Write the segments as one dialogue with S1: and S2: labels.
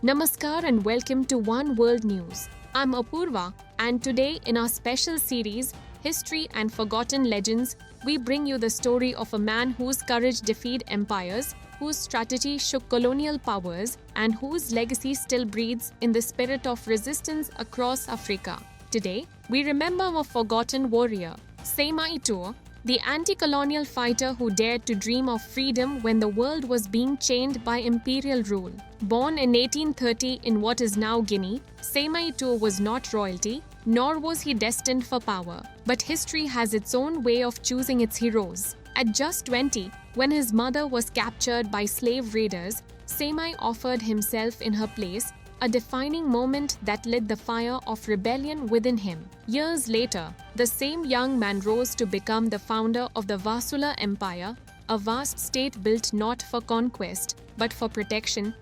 S1: Namaskar and welcome to One World News. I'm Apoorva, and today in our special series, History and Forgotten Legends, we bring you the story of a man whose courage defied empires, whose strategy shook colonial powers, and whose legacy still breathes in the spirit of resistance across Africa. Today, we remember a forgotten warrior, Samory Touré, the anti-colonial fighter who dared to dream of freedom when the world was being chained by imperial rule. Born in 1830 in what is now Guinea, Samory Touré was not royalty, nor was he destined for power. But history has its own way of choosing its heroes. At just 20, when his mother was captured by slave raiders, Samory offered himself in her place, a defining moment that lit the fire of rebellion within him. Years later, the same young man rose to become the founder of the Wassoulou Empire, a vast state built not for conquest, but for protection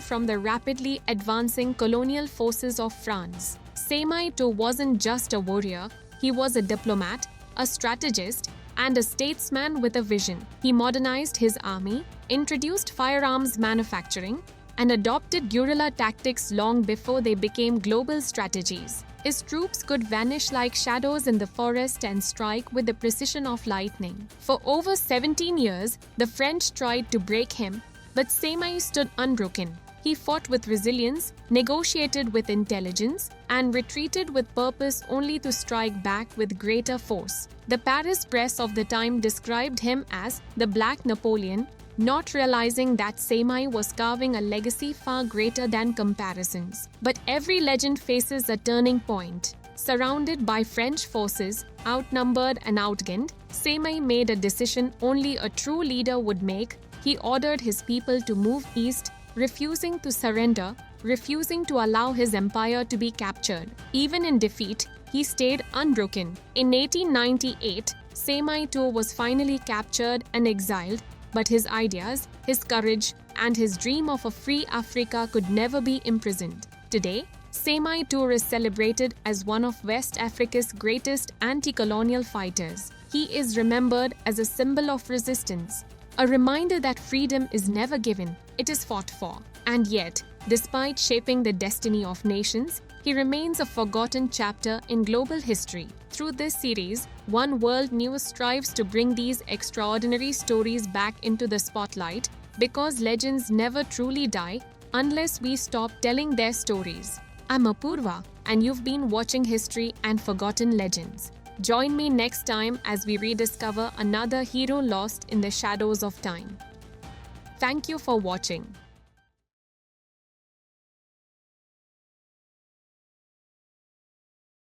S1: from the rapidly advancing colonial forces of France. Samory Touré wasn't just a warrior, he was a diplomat, a strategist, and a statesman with a vision. He modernized his army, introduced firearms manufacturing, and adopted guerrilla tactics long before they became global strategies. His troops could vanish like shadows in the forest and strike with the precision of lightning. For over 17 years, the French tried to break him, but Samory stood unbroken. He fought with resilience, negotiated with intelligence, and retreated with purpose only to strike back with greater force. The Paris press of the time described him as the Black Napoleon, not realizing that Samory was carving a legacy far greater than comparisons. But every legend faces a turning point. Surrounded by French forces, outnumbered and outgunned, Samory made a decision only a true leader would make. He ordered his people to move east, refusing to surrender, refusing to allow his empire to be captured. Even in defeat, he stayed unbroken. In 1898, Samory Touré was finally captured and exiled, but his ideas, his courage, and his dream of a free Africa could never be imprisoned. Today, Samory Touré is celebrated as one of West Africa's greatest anti-colonial fighters. He is remembered as a symbol of resistance, a reminder that freedom is never given, it is fought for. And yet, despite shaping the destiny of nations, he remains a forgotten chapter in global history. Through this series, One World News strives to bring these extraordinary stories back into the spotlight because legends never truly die unless we stop telling their stories. I'm Apoorva, and you've been watching History and Forgotten Legends. Join me next time as we rediscover another hero lost in the shadows of time. Thank you for watching.